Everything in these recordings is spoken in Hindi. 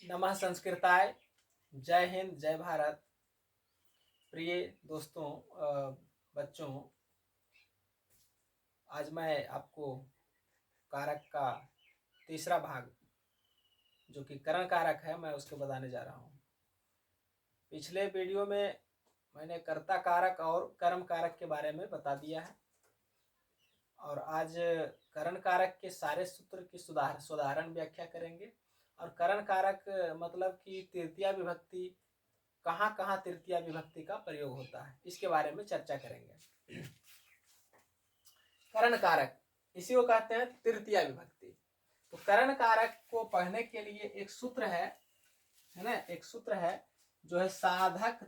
नमः संस्कृताय। जय हिंद, जय भारत। प्रिय दोस्तों, बच्चों, आज मैं आपको कारक का तीसरा भाग जो कि करण कारक है, मैं उसको बताने जा रहा हूँ। पिछले वीडियो में मैंने कर्ता कारक और कर्म कारक के बारे में बता दिया है और आज करण कारक के सारे सूत्र की सुधारण व्याख्या करेंगे। और करण कारक मतलब कि तृतीया विभक्ति, कहाँ कहाँ तृतीया विभक्ति का प्रयोग होता है, इसके बारे में चर्चा करेंगे। करण कारक इसी को कहते हैं तृतीया विभक्ति। तो करण कारक को पढ़ने के लिए एक सूत्र है ना, एक सूत्र है जो है साधक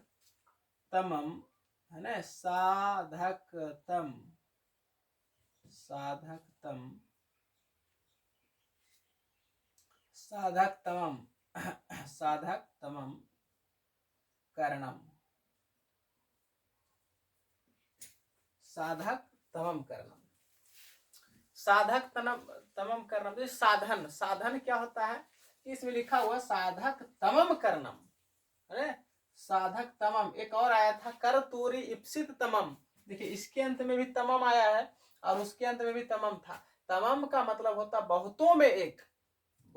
तमम, है ना, साधक तम, साधक तम, साधक तमम, साधक तमम करणम, साधक तमम करणम, साधक तमम करणम। तो साधन, साधन क्या होता है, इसमें लिखा हुआ साधक तमम करणम, है साधक तमम। एक और आया था कर तोरी इप्सित तमम, देखिए इसके अंत में भी तमम आया है और उसके अंत में भी तमम था। तमम का मतलब होता बहुतों में एक,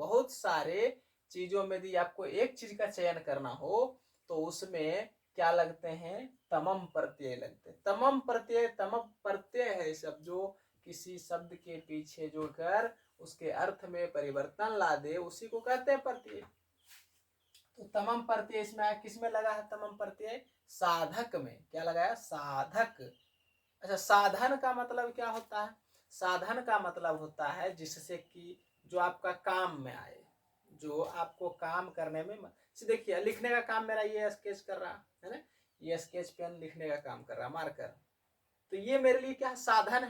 बहुत सारे चीजों में यदि आपको एक चीज का चयन करना हो तो उसमें क्या लगते हैं, तमम प्रत्यय लगते हैं। तमम प्रत्यय, तमम प्रत्यय है सब जो किसी शब्द के पीछे जोड़कर उसके अर्थ में परिवर्तन ला दे, उसी को कहते हैं प्रत्यय। तो तमम प्रत्यय इसमें किसमें लगा है, तमम प्रत्यय साधक में। क्या लगाया, साधक। अच्छा, साधन का मतलब क्या होता है, साधन का मतलब होता है जिससे कि जो आपका काम में आए, जो आपको काम करने में। देखिए लिखने का काम मेरा ये स्केच कर रहा है ना, ये स्केच पेन लिखने का काम कर रहा, मार्कर, तो ये मेरे लिए क्या साधन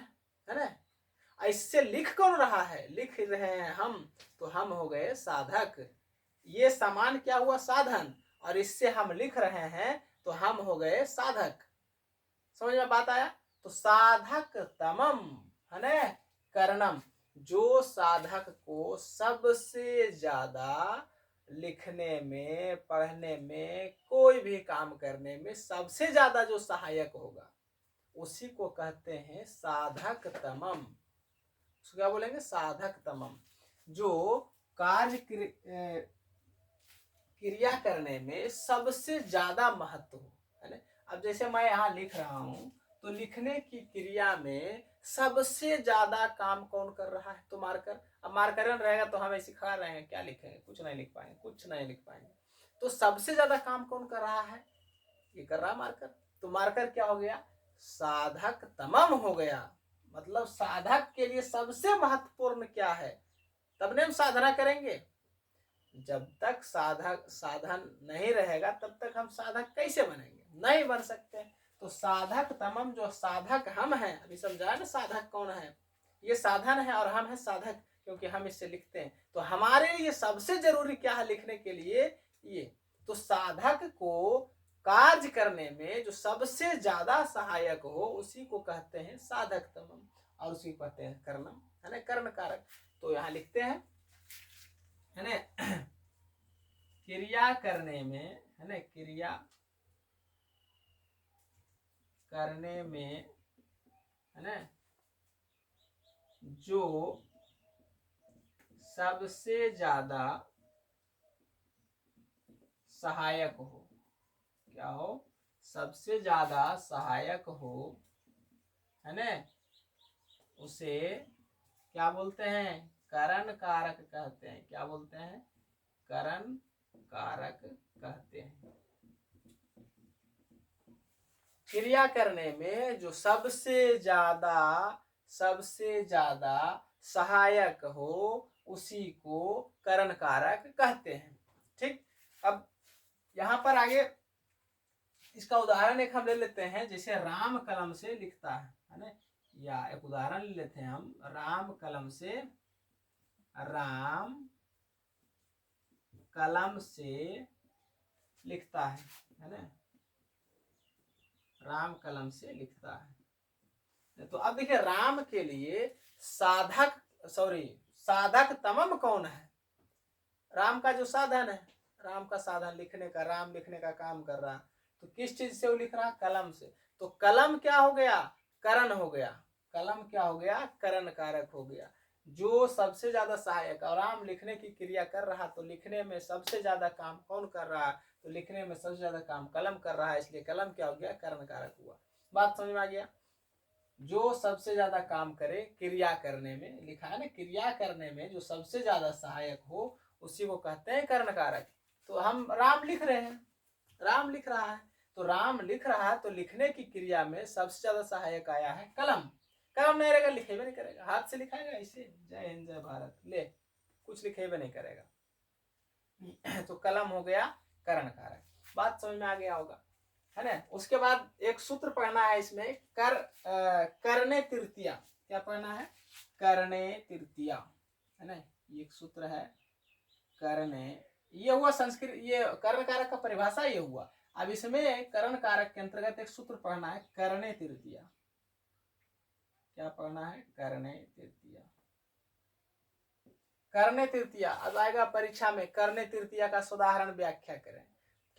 है ना। इससे लिख कौन रहा है, लिख रहे हैं हम, तो हम हो गए साधक। ये सामान क्या हुआ, साधन, और इससे हम लिख रहे हैं तो हम हो गए साधक। समझ में बात आया। तो साधक तमम, है ना, करणम, जो साधक को सबसे ज्यादा लिखने में, पढ़ने में, कोई भी काम करने में सबसे ज्यादा जो सहायक होगा उसी को कहते हैं साधक तमम। उसको क्या बोलेंगे, साधक तमम। जो कार्य क्रिया करने में सबसे ज्यादा महत्व हो, है ना। अब जैसे मैं यहाँ लिख रहा हूँ तो लिखने की क्रिया में सबसे ज्यादा काम कौन कर रहा है, तो मार्कर। अब मार्कर रहेगा तो हम ऐसे खड़ा रहेंगे, क्या लिखेंगे, कुछ नहीं लिख पाएंगे, कुछ नहीं लिख पाएंगे। तो सबसे ज्यादा काम कौन कर रहा है, ये कर रहा मार्कर। तो मार्कर क्या हो गया, साधक तमम हो गया। मतलब साधक के लिए सबसे महत्वपूर्ण क्या है, तब ने हम साधना करेंगे। जब तक साधक साधन नहीं रहेगा तब तक हम साधक कैसे बनेंगे, नहीं बन सकते। तो साधक तमम, जो साधक हम हैं, अभी समझाया ना साधक कौन है, ये साधन है और हम हैं साधक, क्योंकि हम इससे लिखते हैं। तो हमारे लिए सबसे जरूरी क्या है लिखने के लिए, ये। तो साधक को कार्य करने में जो सबसे ज्यादा सहायक हो उसी को कहते हैं साधक तमम, और उसी को कहते हैं कर्णम, है ना, कर्ण कारक। तो यहाँ लिखते हैं, है ना, क्रिया करने में, है ना, क्रिया करने में, है ना, जो सबसे ज्यादा सहायक हो, क्या हो, सबसे ज्यादा सहायक हो, है ना, उसे क्या बोलते हैं, करण कारक कहते हैं। क्या बोलते हैं, करण कारक कहते हैं। क्रिया करने में जो सबसे ज्यादा सहायक हो उसी को करण कारक कहते हैं। ठीक। अब यहां पर आगे इसका उदाहरण एक हम ले लेते हैं, जैसे राम कलम से लिखता है ना, या एक उदाहरण ले लेते हैं हम, राम कलम से, राम कलम से लिखता है ना, राम कलम से लिखता है। तो अब देखिए राम के लिए साधक तमम कौन है, राम का जो साधन है, राम का साधन लिखने का, राम लिखने का काम कर रहा, तो किस चीज से वो लिख रहा? कलम से। तो कलम क्या हो गया? करण हो गया। कलम क्या हो गया? करण कारक हो गया। जो सबसे ज्यादा सहायक, और राम लिखने की क्रिया कर रहा, तो लिखने में सबसे ज्यादा काम कौन कर रहा है? तो लिखने में सबसे ज्यादा काम कलम कर रहा है, इसलिए कलम क्या हो गया? करण कारक हुआ। बात समझ में आ गया? जो सबसे ज्यादा काम करे क्रिया करने में, लिखा है ना, क्रिया करने में जो सबसे ज्यादा सहायक हो उसी को कहते हैं करण कारक। तो हम राम लिख रहे हैं, राम लिख रहा है, तो राम लिख रहा है, तो लिखने की क्रिया में सबसे ज्यादा सहायक आया है कलम। कलम नहीं रहेगा, लिखेबे नहीं करेगा, हाथ से लिखाएगा ऐसे, जय हिंद जय भारत, ले कुछ लिखेबे नहीं करेगा। तो कलम हो गया करण कारक। बात समझ में आ गया होगा, है ना? उसके बाद एक सूत्र पढ़ना है इसमें, करने तृतीया। क्या पढ़ना है? करने तृतीया, है ना? ये एक सूत्र है, करने, ये हुआ संस्कृत, ये कर्ण कारक का परिभाषा ये हुआ। अब इसमें कर्ण कारक के अंतर्गत एक सूत्र पढ़ना है, करने तृतीया। क्या पढ़ना है? करने तृतीया। करने तृतीया अब आएगा परीक्षा में, करने तृतीया का उदाहरण व्याख्या करें।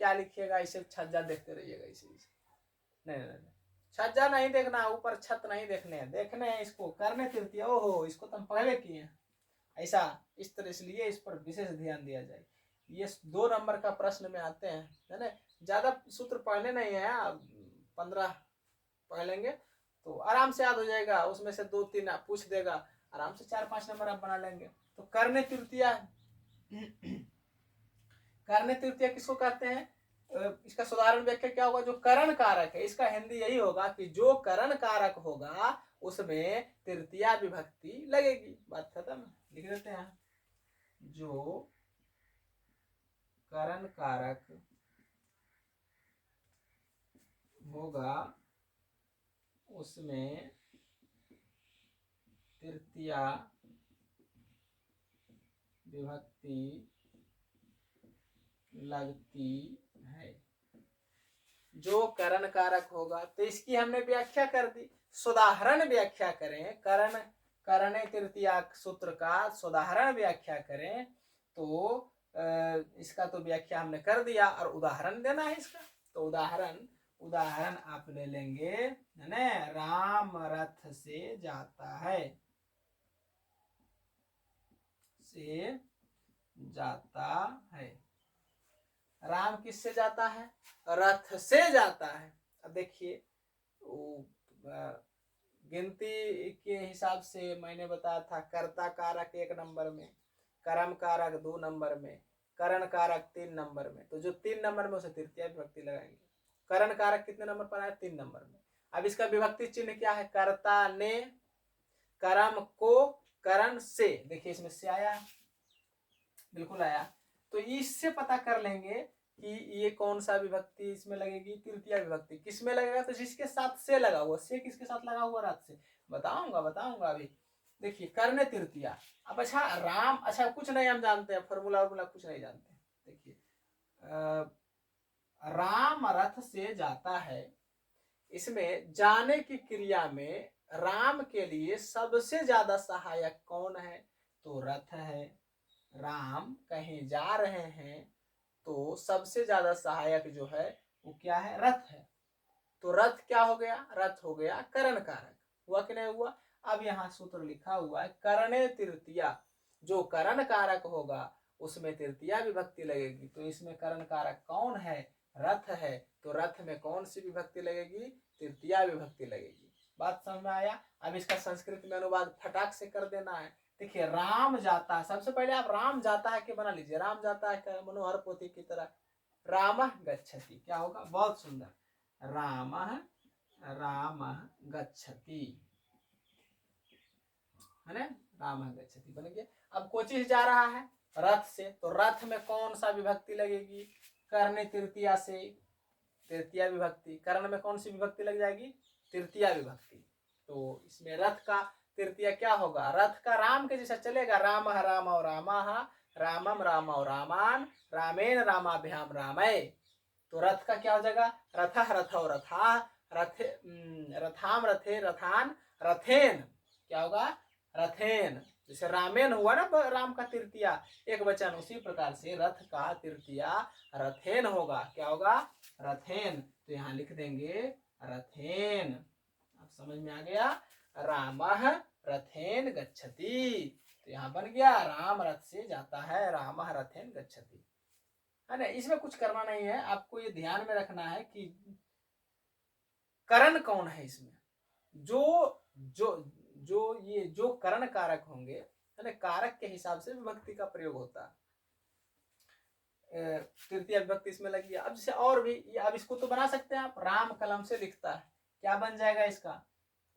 क्या लिखिएगा? इसे छज्जा देखते रहिएगा, इसे नहीं, छज्जा नहीं देखना, ऊपर छत नहीं देखने हैं, देखने हैं इसको, करने तृतीया। ओहो, इसको तो हम पहले किए हैं, ऐसा इस तरह, इसलिए इस पर विशेष ध्यान दिया जाए। ये 2 नंबर का प्रश्न में आते हैं, है ना? ज्यादा सूत्र पढ़ने नहीं है, 15 पढ़ लेंगे तो आराम से याद हो जाएगा, उसमें से 2-3 पूछ देगा, आराम से 4-5 नंबर आप बना लेंगे। तो करने तृतीया, करने तृतीया किसको कहते हैं? इसका साधारण व्याख्या क्या होगा? जो करण कारक है, इसका हिंदी यही होगा कि जो करण कारक होगा उसमें तृतीया विभक्ति लगेगी। बात खत्म, लिख देते हैं। जो करण कारक होगा उसमें तृतीया विभक्ति लगती है। जो करण कारक होगा, तो इसकी हमने व्याख्या कर दी। सोदाहरण व्याख्या करें, करण करणे तृतीया सूत्र का सोदाहरण व्याख्या करें तो इसका तो व्याख्या हमने कर दिया, और उदाहरण देना है इसका। तो उदाहरण आप ले लेंगे, है ना? राम रथ से जाता है, से जाता है। राम किससे जाता है? रथ से जाता है। अब देखिए, गिनती के हिसाब से मैंने बताया था, कर्ता कारक 1 नंबर में, कर्म कारक 2 नंबर में, करण कारक 3 नंबर में। तो जो 3 नंबर में उसे तृतीया विभक्ति लगाएंगे। करण कारक कितने नंबर पर आया? 3 नंबर में। अब इसका विभक्ति चिन्ह क्या है? कर्ता ने, कर्म को, करण से। देखिए इसमें से आया, बिल्कुल आया। तो इससे पता कर लेंगे कि ये कौन सा विभक्ति इसमें लगेगी? तृतीया विभक्ति। किसमें लगेगा? तो जिसके साथ से लगा हुआ, से किसके साथ लगा हुआ? रथ से। बताऊंगा अभी। देखिए करने तृतीया। अब अच्छा राम, अच्छा कुछ नहीं हम जानते हैं, फॉर्मूला कुछ नहीं जानते। देखिए राम रथ से जाता है, इसमें जाने की क्रिया में राम के लिए सबसे ज्यादा सहायक कौन है? तो रथ है। राम कहीं जा रहे हैं तो सबसे ज्यादा सहायक जो है वो क्या है? रथ है। तो रथ क्या हो गया? रथ हो गया करण कारक। हुआ कि नहीं हुआ? अब यहाँ सूत्र लिखा हुआ है, करणे तृतीया। जो करण कारक होगा उसमें तृतीया विभक्ति लगेगी। तो इसमें करण कारक कौन है? रथ है। तो रथ में कौन सी विभक्ति लगेगी? तृतीया विभक्ति लगेगी। बात समझ में आया? अब इसका संस्कृत में अनुवाद फटाक से कर देना है। देखिए राम जाता है, सबसे पहले आप राम जाता है के बना लीजिए। राम जाता है मनोहर पोथी की तरह, राम गच्छति। क्या होगा? बहुत सुंदर, राम गच्छति, है ना? राम गच्छति बन गया। अब कोचिस जा रहा है रथ से, तो रथ में कौन सा विभक्ति लगेगी? करने तृतीया से तृतीया विभक्ति। कर्ण में कौन सी विभक्ति लग जाएगी? तृतीया विभक्ति। तो इसमें रथ का तृतीया क्या होगा? रथ का राम के जैसा चलेगा, राम राम और रामा, रामम राम और रामान, रामेन रामाभ्याम रामय। तो रथ का क्या हो जाएगा? रथ रथ और रथा, रथाम रथे रथान रथेन। क्या होगा? रथेन। जैसे रामेन हुआ ना राम का तृतीया एक वचन, उसी प्रकार से रथ का तृतीया रथेन होगा। क्या होगा? रथेन। तो यहाँ लिख देंगे रथेन। अब समझ में आ गया? रामः रथेन गच्छति। तो यहाँ बन गया राम रथ से जाता है, रामः रथेन गच्छति, है ना। इसमें कुछ करना नहीं है, आपको ये ध्यान में रखना है कि करण कौन है इसमें। जो जो जो ये जो करण कारक होंगे, है ना, कारक के हिसाब से विभक्ति का प्रयोग होता है। तृतीय विभक्ति इसमें लगी है। अब जैसे और भी, अब इसको तो बना सकते हैं आप, राम कलम से लिखता है, क्या बन जाएगा इसका?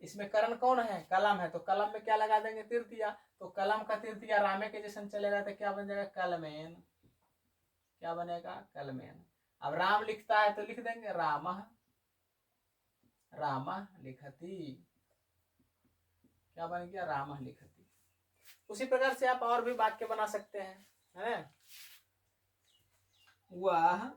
इसमें करण कौन है? कलम है, तो कलम में क्या लगा देंगे? तृतीया। तो कलम का तृतीया रामे के जैसे चलेगा तो क्या बन जाएगा? कलमेन। क्या बनेगा? कलमेन। अब राम लिखता है तो लिख देंगे रामः, रामः लिखति। क्या बन गया? रामः लिखति। उसी प्रकार से आप और भी वाक्य बना सकते हैं, है। वह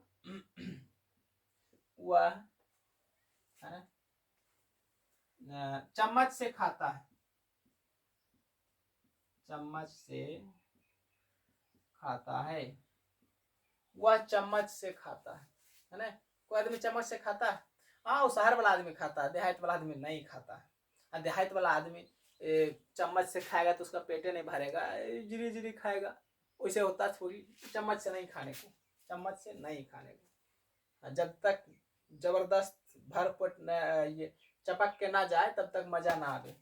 चम्मच से खाता है, चम्मच से खाता है। वह चम्मच से खाता है ना। कोई आदमी चम्मच से खाता है? हाँ, वो शहर वाला आदमी खाता है, देहात वाला आदमी नहीं खाता है। देहात वाला आदमी चम्मच से खाएगा तो उसका पेटे नहीं भरेगा, जिरी जिरी खाएगा। वैसे होता थोड़ी, चम्मच से नहीं खाने को, चम्मच से नहीं खाने को। जब तक जबरदस्त भरपेट ये चपक के ना जाए तब तक मजा ना आवे।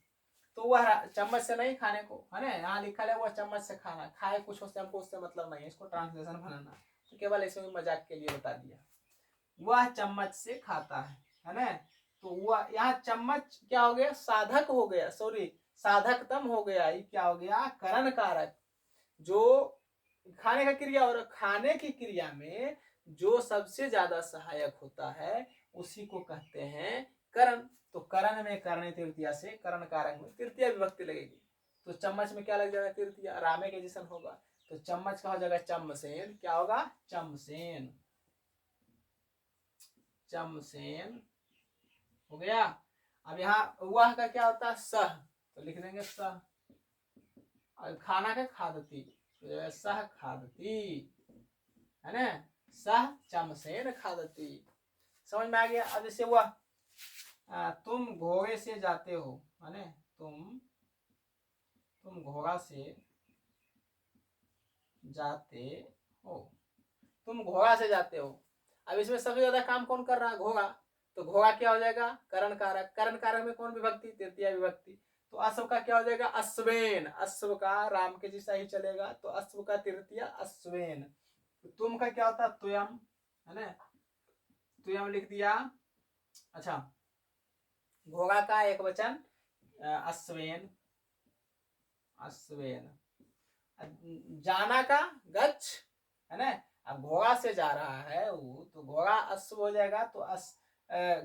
तो वह चम्मच से नहीं खाने को, है ना। यहाँ लिखा है वह चम्मच से खाना, खाए कुछ हो हमको उससे मतलब नहीं है, इसको ट्रांसलेशन बनाना, तो केवल इसमें मजाक के लिए बता दिया। वह चम्मच से खाता है ना। तो वह यहाँ चम्मच क्या हो गया? साधक हो गया, सॉरी साधकतम हो गया। ये क्या हो गया? करण कारक। जो खाने का क्रिया और खाने की क्रिया में जो सबसे ज्यादा सहायक होता है उसी को कहते हैं करण। तो करण में करने तृतीया से करण कारक में तृतीया विभक्ति लगेगी। तो चम्मच में क्या लग जाएगा? तृतीया, रामे के जैसन होगा। तो चम्मच का हो जाएगा चमसेन। क्या होगा? चमसेन, चमसेन हो गया। अब यहाँ वह का क्या होता है? सह, तो लिख देंगे सह। और खाना का खादती, तो सह खादती, है ना। सह चमसेन खादती। समझ में आ गया? अब जैसे वह तुम घोड़े से जाते हो, है ना। तुम घोड़ा से जाते हो, तुम घोड़ा से जाते हो। अब इसमें सबसे ज्यादा काम कौन कर रहा है? घोड़ा। तो घोड़ा क्या हो जाएगा? करण कारक। करण कारक में कौन विभक्ति? तृतीया विभक्ति। तो अश्व का क्या हो जाएगा? अश्वेन। अश्व का राम के जैसा ही चलेगा, तो अश्व का तृतीया अश्वेन। तो तुम का क्या होता है? तुयम, है ना। तुयम लिख दिया। अच्छा, घोड़ा का एक वचन अश्वेन, अश्वेन। जाना का गच्छ, है ना। अब घोड़ा से जा रहा है वो, तो घोड़ा अश्व हो जाएगा। तो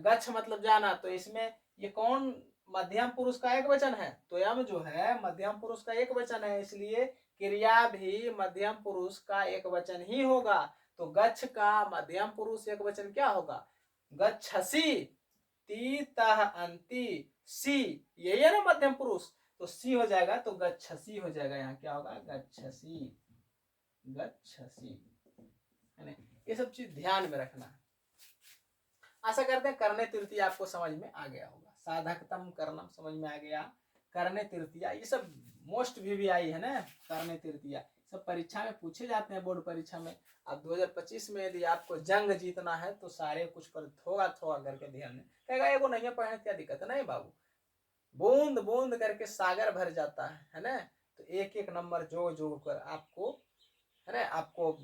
गच्छ मतलब जाना। तो इसमें ये कौन मध्यम पुरुष का एक वचन है? त्वयम जो है मध्यम पुरुष का एक वचन है, इसलिए क्रिया भी मध्यम पुरुष का एक वचन ही होगा। तो गच्छ का मध्यम पुरुष एक वचन क्या होगा? गच्छसि। तीतः अंति सी, यही है ना मध्यम पुरुष। तो सी हो जाएगा, तो गच्छसि हो जाएगा। यहाँ क्या होगा? गच्छसि, गच्छसि, है ना। ये सब चीज ध्यान में रखना है। आशा करते हैं करने तृतीया आपको समझ में आ गया होगा। साधकतम करनम समझ में आ गया। करने तृतीया ये सब मोस्ट भी आई है ना। करने तृतीया सब परीक्षा में पूछे जाते हैं, बोर्ड परीक्षा में। अब 2025 में यदि आपको जंग जीतना है तो सारे कुछ पर थोड़ा थोड़ा करके ध्यान है। कहेगा एगो नहीं है पढ़ने, क्या दिक्कत है? नहीं बाबू, बूंद बूंद करके सागर भर जाता है ना। तो एक एक नंबर जोड़ जोड़ कर आपको, है ना, आपको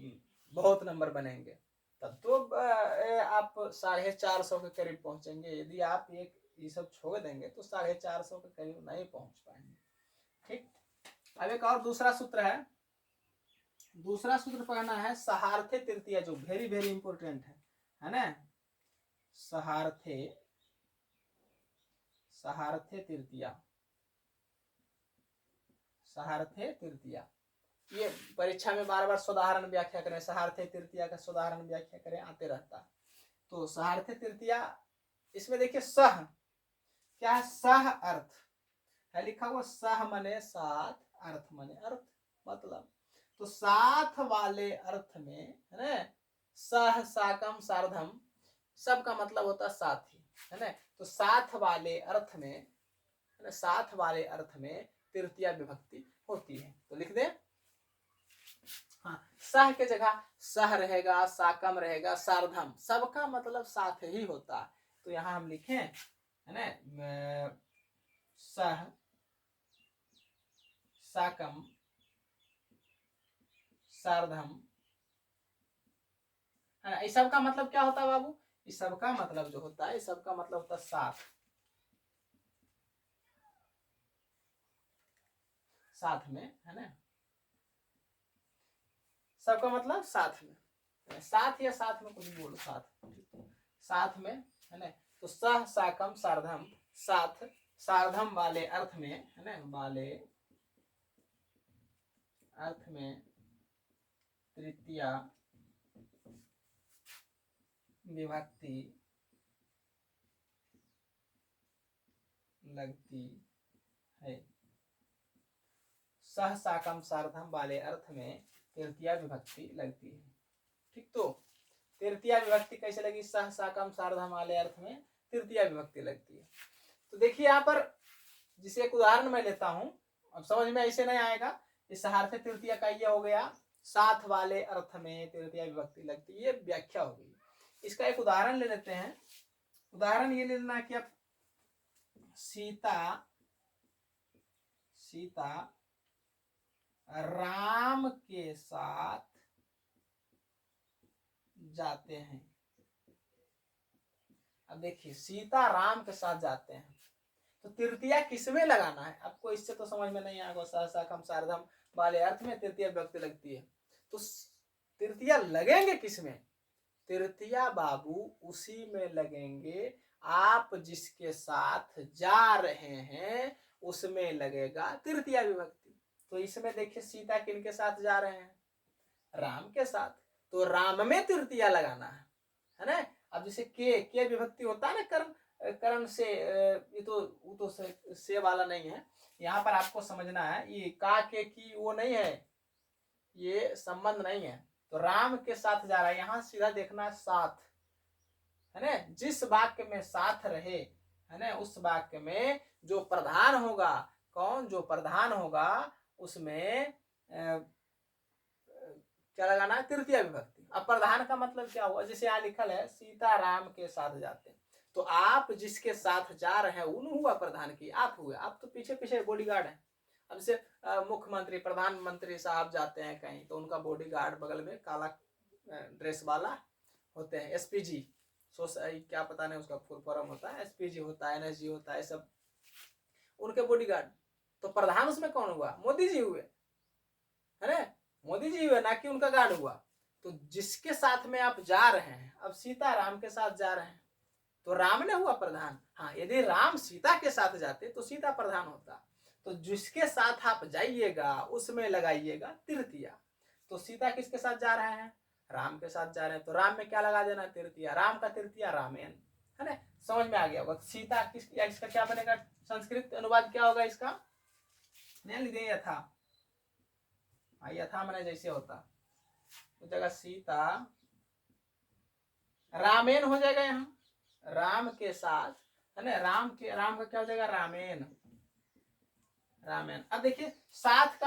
बहुत नंबर बनेंगे। तब तो आप 450 के करीब पहुंचेंगे। यदि आप एक ये सब छोड़ देंगे तो 450 के करीब नहीं पहुंच पाएंगे। ठीक। अब एक और दूसरा सूत्र है। दूसरा सूत्र पढ़ना है सहार्थे तृतीया, जो वेरी वेरी इंपोर्टेंट है ना। सहार्थे, सहार्थे तृतीया, सहार्थे तृतीया। ये परीक्षा में बार बार सोदाहरण व्याख्या करें, सहार्थे तृतीया का सोदाहरण व्याख्या करें, आते रहता है। तो सहार्थे तृतीया इसमें देखिए सह क्या है? सह अर्थ है लिखा हुआ। सह मने साथ, अर्थ माने अर्थ मतलब, तो साथ वाले अर्थ में है ना, सह साकम सार्धम सबका मतलब होता है साथी, है ना। तो साथ वाले अर्थ में, है ना, साथ वाले अर्थ में तृतीया विभक्ति होती है। तो लिख दे, हाँ, सह के जगह सह रहेगा, साकम रहेगा, सार्धम सबका मतलब साथ ही होता है। तो यहां हम लिखें, है ना, सह साकम सार्धम, है ना। इस सब का मतलब क्या होता है बाबू? इस सब का मतलब जो होता है, इस सब का मतलब होता है साथ, साथ में, है ना। सबका मतलब साथ में, साथ या साथ में कुछ भी बोलो, साथ, साथ में, है ना। तो सह साकम सार्धम साथ, सार्धम वाले अर्थ में, है ना, वाले अर्थ में तृतीया विभक्ति लगती है। सह साकम सार्धम वाले अर्थ में तृतीया विभक्ति लगती है। ठीक, तो तृतीया विभक्ति कैसे लगी? सह साकम सार्धम वाले अर्थ में तृतीया विभक्ति लगती है। तो देखिए यहाँ पर, जिसे एक उदाहरण मैं लेता हूं, अब समझ में ऐसे नहीं आएगा। इस सहार्थ तृतीया का यह हो गया, साथ वाले अर्थ में तृतीया विभक्ति लगती है, ये व्याख्या हो गई। इसका एक उदाहरण ले लेते हैं। उदाहरण ये ले लेना कि अब सीता राम के साथ जाते हैं। अब देखिए, सीता राम के साथ जाते हैं, तो तृतीया किसमें लगाना है? आपको इससे तो समझ में नहीं आएगा। सहसाकम सार्धम वाले अर्थ में तृतीया विभक्ति लगती है, तो तृतीया लगेंगे किसमें? तृतीया बाबू उसी में लगेंगे, आप जिसके साथ जा रहे हैं उसमें लगेगा तृतीया विभक्ति। तो इसमें देखिए, सीता किनके साथ जा रहे हैं? राम के साथ, तो राम में तृतीया लगाना है ना। अब जैसे के विभक्ति होता है ना, कर्म से, ये तो वो तो से वाला नहीं है। यहाँ पर आपको समझना है, ये का के की वो नहीं है, ये संबंध नहीं है। तो राम के साथ जा रहा है, यहाँ सीधा देखना साथ, है ना। जिस वाक्य में साथ रहे, है ना, उस वाक्य में जो प्रधान होगा, कौन? जो प्रधान होगा उसमें क्या लगाना है? तृतीया विभक्ति। अब प्रधान का मतलब क्या हुआ? जैसे यहाँ लिखल है सीता राम के साथ जाते हैं, तो आप जिसके साथ जा रहे हैं उन हुआ प्रधान की, आप हुए, आप तो पीछे पीछे बॉडीगार्ड है। अब जैसे मुख्यमंत्री, प्रधानमंत्री साहब जाते हैं कहीं, तो उनका बॉडीगार्ड बगल में काला ड्रेस वाला होते हैं, एसपीजी, क्या पता नहीं उसका फुल फॉर्म होता है, एसपीजी होता है, एनएसजी होता है, सब उनके बॉडीगार्ड। तो प्रधान उसमें कौन हुआ? मोदी जी हुए, है ना। मोदी जी हुए, ना कि उनका गार्ड हुआ। तो जिसके साथ में आप जा रहे हैं, अब सीता राम के साथ जा रहे हैं, तो राम ने हुआ प्रधान। हाँ, यदि राम सीता के साथ जाते तो सीता प्रधान होता। तो जिसके साथ आप जाइएगा उसमें लगाइएगा तृतीया। तो सीता किसके साथ जा रहे हैं? राम के साथ जा रहे हैं, तो राम में क्या लगा देना? तृतीया। राम का तृतीया रामेन, है ना। समझ में आ गया होगा। सीता किस, इसका क्या बनेगा? संस्कृत अनुवाद क्या होगा इसका? नहीं लिख दिया था, यथा मैंने जैसे होता, तो जगह सीता रामेन हो जाएगा। यहाँ राम के साथ, है ना, राम का क्या हो जाएगा? Ramen, ramen. अब देखिए, साथ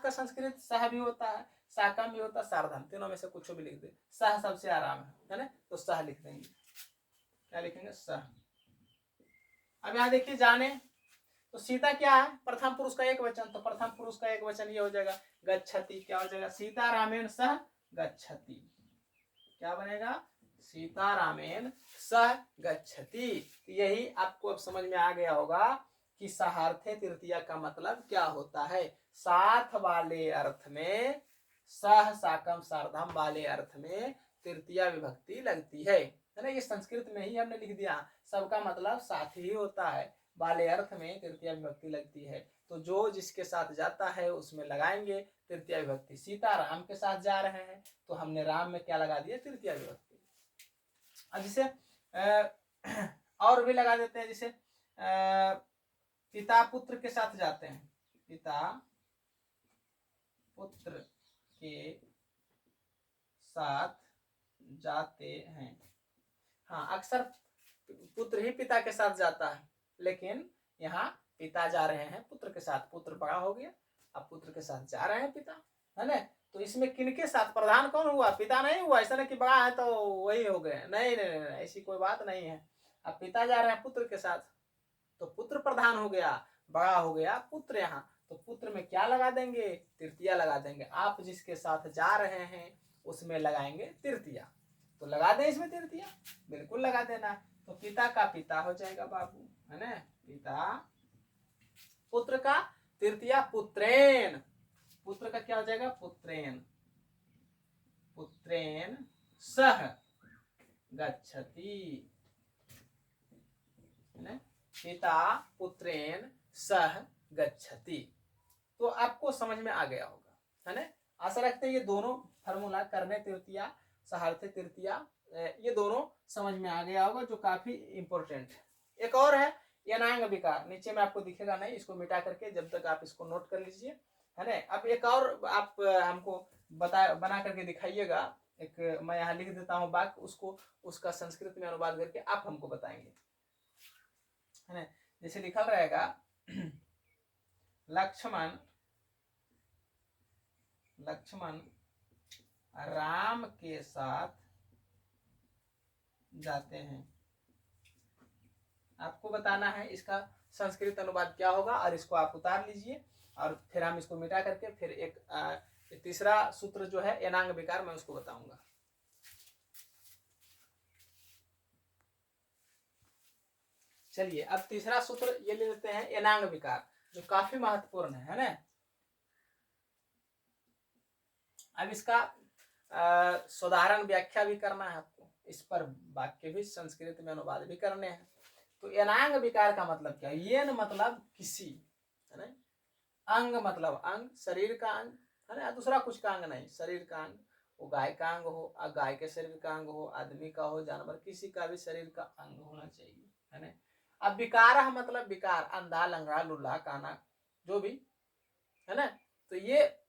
का संस्कृत सह भी होता है, साकम भी होता है, सार्धम, तीनों में से कुछ भी लिख दे। सह सबसे आराम है ना, तो सह लिख देंगे। क्या लिखेंगे? सह। अब यहाँ देखिए, जाने, तो सीता क्या है? प्रथम पुरुष का एक वचन, तो प्रथम पुरुष का एक वचन ये हो जाएगा गच्छति। क्या हो जाएगा? सीता रामेन सह गच्छति। क्या बनेगा? सीता रामेन सह गच्छति। यही आपको अब समझ में आ गया होगा कि सहार्थे तृतीया का मतलब क्या होता है। साथ वाले अर्थ में, सह साकम सार्धम वाले अर्थ में तृतीया विभक्ति लगती है ना। ये संस्कृत में ही हमने लिख दिया, सबका मतलब साथ ही होता है, वाले अर्थ में तृतीया विभक्ति लगती है। तो जो जिसके साथ जाता है उसमें लगाएंगे तृतीया विभक्ति। सीता राम के साथ जा रहे हैं, तो हमने राम में क्या लगा दिया? तृतीया विभक्ति। अब जैसे और भी लगा देते हैं, जैसे पिता पुत्र के साथ जाते हैं, पिता पुत्र के साथ जाते हैं। हाँ, अक्सर पुत्र ही पिता के साथ जाता है, लेकिन यहाँ पिता जा रहे हैं पुत्र के साथ। पुत्र बड़ा हो गया, अब पुत्र के साथ जा रहे हैं पिता, है ना। तो इसमें किनके साथ? प्रधान कौन हुआ? पिता नहीं हुआ। ऐसा नहीं कि बड़ा है तो वही हो गए, नहीं नहीं नहीं, ऐसी कोई बात नहीं है। अब पिता जा रहे हैं पुत्र के साथ, तो पुत्र प्रधान हो गया, बड़ा हो गया पुत्र। यहाँ तो पुत्र में क्या लगा देंगे? तृतीया लगा देंगे। आप जिसके साथ जा रहे हैं उसमें लगाएंगे तृतीया। तो लगा दें इसमें तृतीया, बिल्कुल लगा देना। तो पिता का पिता हो जाएगा बाबू, है ना। पिता, पुत्र का तृतीया पुत्रेन, पुत्र का क्या हो जाएगा? पुत्रेन, पुत्रेन सह गच्छति, है ना। पिता पुत्रेन सह गच्छति। तो आपको समझ में आ गया होगा, है ना। आशा रखते हैं ये दोनों फार्मूला, करने तृतीया, सहार्थे तृतीया, ये दोनों समझ में आ गया होगा, जो काफी इंपॉर्टेंट है। एक और है यनांग विकार, नीचे में आपको दिखेगा नहीं, इसको मिटा करके जब तक आप इसको नोट कर लीजिए, है ना। अब एक और आप हमको बना करके दिखाइएगा। एक मैं यहाँ लिख देता हूँ वाक्य, उसको उसका संस्कृत में अनुवाद करके आप हमको बताएंगे, है ना। जैसे लिखा रहेगा लक्ष्मण राम के साथ जाते हैं। आपको बताना है इसका संस्कृत अनुवाद क्या होगा, और इसको आप उतार लीजिए, और फिर हम इसको मिटा करके फिर एक तीसरा सूत्र जो है यनांग विकार, मैं उसको बताऊंगा। चलिए अब तीसरा सूत्र ये ले लेते हैं, यनांग विकार, जो काफी महत्वपूर्ण है ना। अब इसका साधारण व्याख्या भी करना है आपको, इस पर वाक्य भी संस्कृत में अनुवाद भी करने हैं। तो यनांग विकार का मतलब क्या? येन मतलब किसी, है ना। अंग मतलब अंग, शरीर का अंग, है ना। दूसरा कुछ का अंग नहीं, शरीर का अंग। वो गाय का अंग हो, गाय के शरीर का अंग हो, आदमी का हो, जानवर, किसी का भी शरीर का अंग होना चाहिए, है ना। अब विकार मतलब विकार, अंधा, लंगड़ा, लुल्ला, काना, जो भी, है ना। तो ये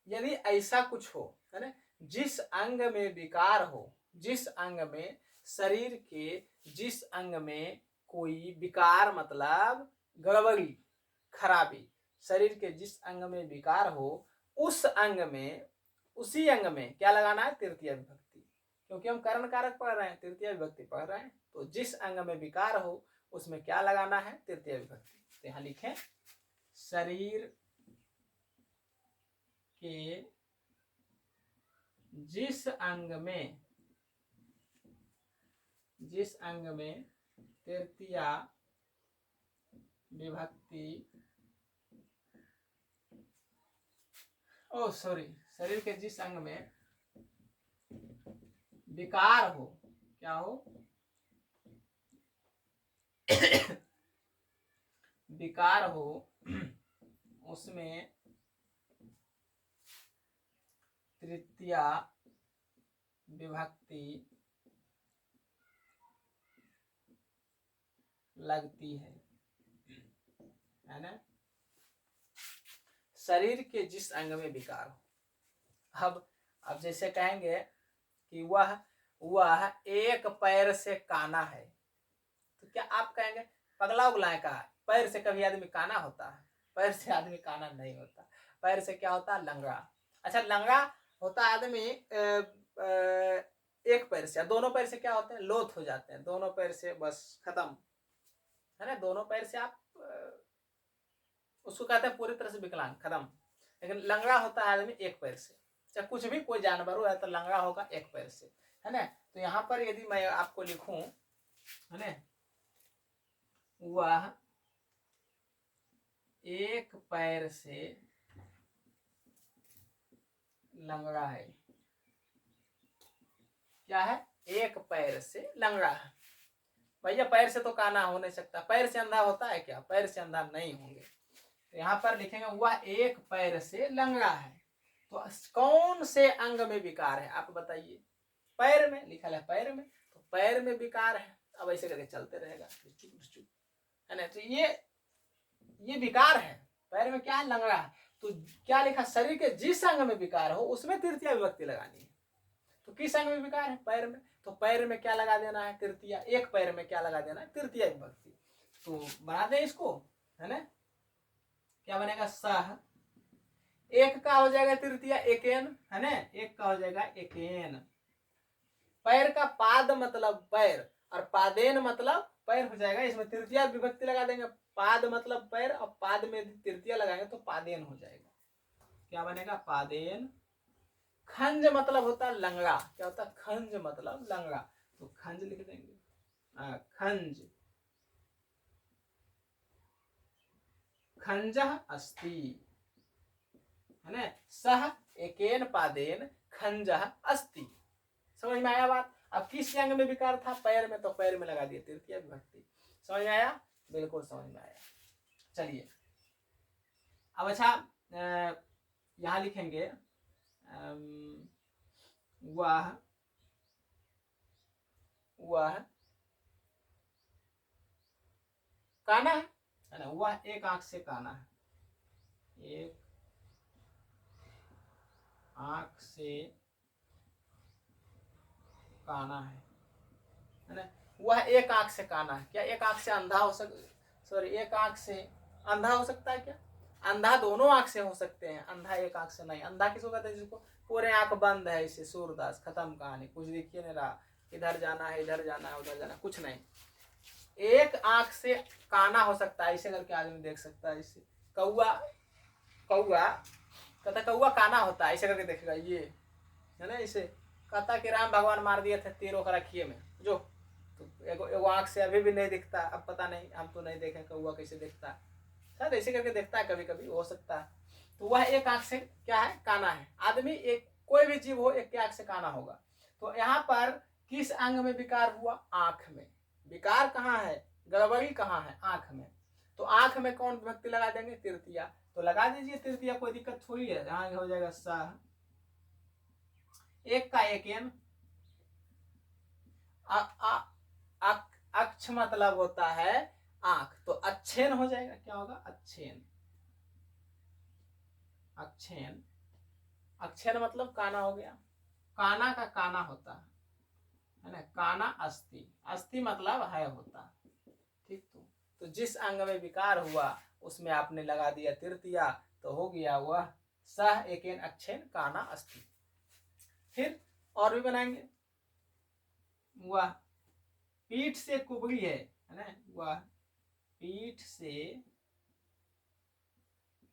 यदि ऐसा कुछ हो, है ना, जिस अंग में विकार हो, जिस अंग में, शरीर के जिस अंग में कोई विकार मतलब गड़बड़ी, खराबी, शरीर के जिस अंग में विकार हो, उस अंग में, उसी अंग में क्या लगाना है? तृतीय विभक्ति, क्योंकि हम करण कारक पढ़ रहे हैं, तृतीय विभक्ति पढ़ रहे हैं। तो जिस अंग में विकार हो उसमें क्या लगाना है? तृतीय विभक्ति। तो यहां लिखें, शरीर के जिस अंग में तृतीया विभक्ति, शरीर के जिस अंग में विकार हो, क्या हो? विकार हो, उसमें तृतीया विभक्ति लगती है ना। शरीर के जिस अंग में विकार हो, अब जैसे कहेंगे कि वह एक पैर से काना है, तो क्या आप कहेंगे पगला उगला का? पैर से कभी आदमी काना होता है? पैर से आदमी काना नहीं होता। पैर से क्या होता है? लंगड़ा। अच्छा, लंगड़ा होता आदमी एक पैर से, दोनों पैर से क्या होते हैं? लोथ हो जाते हैं, दोनों पैर से बस खत्म, है ना। दोनों पैर से आप उसको कहते हैं पूरी तरह से विकलांग, खत्म। लेकिन लंगड़ा होता है आदमी एक पैर से, चाहे कुछ भी, कोई जानवर हो तो लंगड़ा होगा एक पैर से, है ना। तो यहाँ पर यदि मैं आपको लिखूं, है ना, वह एक पैर से लंगड़ा है, क्या है? एक पैर से लंगड़ा है। भैया पैर से तो काना हो नहीं सकता, पैर से अंधा होता है क्या? पैर से अंधा नहीं होंगे। तो यहाँ पर लिखेंगे वह एक पैर से लंगड़ा है। तो कौन से अंग में विकार है आप बताइए? पैर में, लिखा है पैर में, तो पैर में विकार है। अब ऐसे करके चलते रहेगा, है ना। तो ये विकार है, पैर में क्या है? लंगड़ा है। तो क्या लिखा, शरीर के जिस अंग में विकार हो उसमें तृतीया विभक्ति लगानी है। तो किस अंग में विकार है, पैर में, तो पैर में क्या लगा देना है, तृतीया। एक पैर में क्या लगा देना है, तृतीया विभक्ति। तो बना दें इसको, है ना, क्या बनेगा, सह, एक का हो जाएगा तृतीया एकेन, है ना, एक का हो जाएगा एकेन। पैर का पाद मतलब पैर और पादेन मतलब पैर हो जाएगा, इसमें तृतीया विभक्ति लगा देंगे, पाद मतलब पैर और पाद में तृतीया लगाएंगे तो पादेन हो जाएगा। क्या बनेगा, पादेन। खंज मतलब होता है लंगड़ा, क्या होता है, खंज मतलब लंगड़ा, तो खंज लिख देंगे, खंज, खंजः अस्ति, है ना, सह एकेन पादेन खंजः अस्ति। समझ में आया बात। अब किस अंग में विकार था, पैर में, तो पैर में लगा दिया तृतीया विभक्ति। समझ में आया, बिल्कुल समझ में आया। चलिए अब अच्छा यहां लिखेंगे वह काना है ना, वह एक आंख से काना है, एक आंख से काना है ना, वह एक आंख से काना है। क्या एक आंख से अंधा हो सॉरी, एक आंख से अंधा हो सकता है क्या, अंधा दोनों आंख से हो सकते हैं, अंधा एक आंख से नहीं। अंधा किसको कहते हैं, जिसको पूरे आंख बंद है, इसे सूरदास, खत्म कहानी, कुछ दिखिए नहीं रहा, इधर जाना है, इधर जाना है, उधर जाना है, कुछ नहीं। एक आंख से काना हो सकता है, इसे करके आदमी देख सकता है। इसे कौआ, कौआ कहता कौआ काना होता है, इसे करके देखेगा, ये है ना, इसे कहता कि राम भगवान मार दिए थे तीरों का रखिए में जो, तो एगो आंख से अभी भी नहीं दिखता। अब पता नहीं, हम तो नहीं देखे कौआ कैसे दिखता है, शायद ऐसे करके देखता है, कभी कभी हो सकता है। तो वह एक आंख से क्या है, काना है। आदमी एक, कोई भी जीव हो एक आंख से काना होगा। तो यहाँ पर किस अंग में विकार हुआ, आंख में। विकार कहाँ है, गड़बड़ी कहाँ है, आंख में। तो आंख में कौन विभक्ति लगा देंगे, तृतीया। तो लगा दीजिए तृतीया, कोई दिक्कत थोड़ी है। यहाँ हो जाएगा सह, एक का एकेन, अक्ष मतलब होता है आंख, तो अच्छेन हो जाएगा, क्या होगा, अच्छेन, अच्छेन, अच्छेन मतलब काना हो गया। काना का काना होता है ना, काना अस्थि, अस्थि मतलब है होता, ठीक। तो जिस अंग में विकार हुआ उसमें आपने लगा दिया तृतीया, तो हो गया वह सह एकेन अच्छेन काना अस्थि। फिर और भी बनाएंगे, वह पीठ से कुबड़ी है ना, वह पीठ से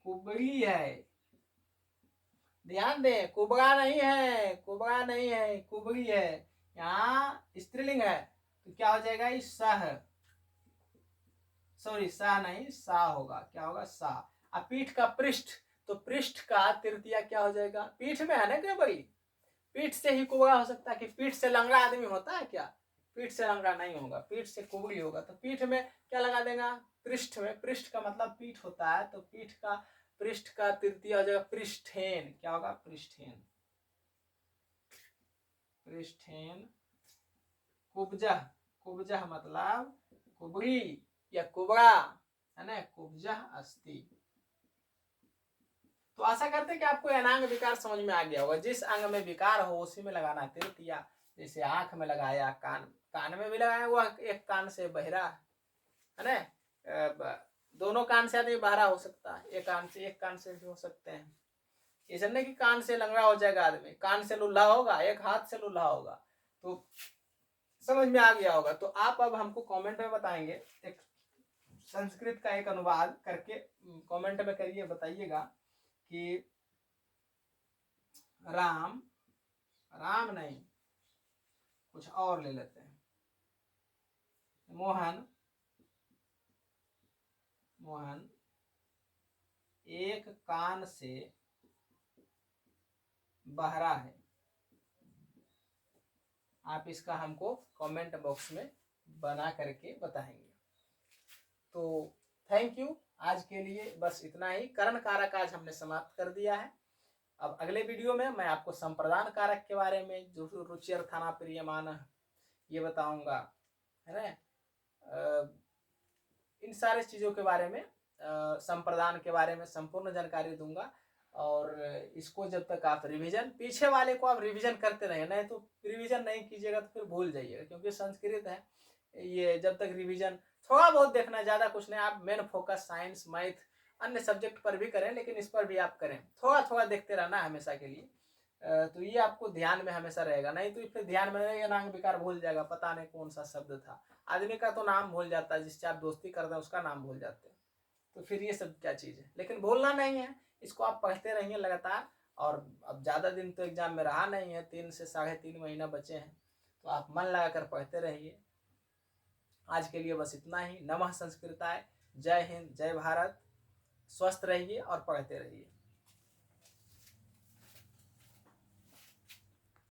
कुबड़ी है। ध्यान दे, कुबड़ा नहीं है, कुबड़ा नहीं है, कुबड़ी है। यहाँ स्त्रीलिंग है, तो क्या हो जाएगा, इस सह, सॉरी सा नहीं, सा होगा, क्या होगा, सा। अब पीठ का पृष्ठ, तो पृष्ठ का तृतीया क्या हो जाएगा, पीठ में है ना क्या बड़ी, पीठ से ही कुबड़ा हो सकता है। कि पीठ से लंगड़ा आदमी होता है क्या, पीठ से लंगड़ा नहीं होगा, पीठ से कुबड़ी होगा। तो पीठ में क्या लगा देगा, पृष्ठ में, पृष्ठ का मतलब पीठ होता है, तो पीठ का, पृष्ठ का तृतीय हो जाएगा पृष्ठेन, क्या होगा, पृष्ठेन, पृष्ठेन। कुब्जह, कुब्जह मतलब कुबड़ी या कुबड़ा, है ना, कुब्जह अस्ति। तो आशा करते हैं कि आपको अनांग विकार समझ में आ गया होगा। जिस अंग में विकार हो उसी में लगाना तृतीया। जैसे आंख में लगाया, कान में भी लगाया, वह एक कान से बहरा है ना, दोनों कान से आदमी बहरा हो सकता है, एक कान से भी हो सकते हैं। ऐसा नहीं कि कान से लंगड़ा हो जाएगा आदमी, कान से लुल्हा होगा, एक हाथ से लुल्हा होगा। तो समझ में आ गया होगा। तो आप अब हमको कमेंट में बताएंगे, एक संस्कृत का एक अनुवाद करके कमेंट में करिए, बताइएगा कि राम, राम नहीं, कुछ और ले लेते हैं, मोहन, मोहन एक कान से बहरा है। आप इसका हमको कमेंट बॉक्स में बना करके बताएंगे। तो थैंक यू, आज के लिए बस इतना ही। करण कारक आज हमने समाप्त कर दिया है। अब अगले वीडियो में मैं आपको संप्रदान कारक के बारे में, जो रुचि अर्थाना प्रियमान, ये बताऊंगा, है ना, इन सारे चीजों के बारे में, संप्रदान के बारे में संपूर्ण जानकारी दूंगा। और इसको जब तक आप रिवीजन, पीछे वाले को आप रिवीजन करते रहिए, नहीं तो रिवीजन नहीं कीजिएगा तो फिर भूल जाइएगा, क्योंकि संस्कृत है ये, जब तक रिवीजन थोड़ा बहुत देखना, ज़्यादा कुछ नहीं। आप मेन फोकस साइंस, मैथ, अन्य सब्जेक्ट पर भी करें, लेकिन इस पर भी आप करें, थोड़ा थोड़ा देखते रहना हमेशा के लिए। तो ये आपको ध्यान में हमेशा रहेगा, नहीं तो फिर ध्यान में रहेगा, नाम बेकार भूल जाएगा, पता नहीं कौन सा शब्द था। आदमी का तो नाम भूल जाता है, जिससे आप दोस्ती करते हैं उसका नाम भूल जाते हैं, तो फिर ये सब क्या चीज़ है। लेकिन भूलना नहीं है, इसको आप पढ़ते रहिए लगातार। और अब ज़्यादा दिन तो एग्जाम में रहा नहीं है, 3 से 3.5 महीना बचे हैं, तो आप मन लगाकर पढ़ते रहिए। आज के लिए बस इतना ही। नमः संस्कृताय। जय हिंद, जय भारत। स्वस्थ रहिए और पढ़ते रहिए।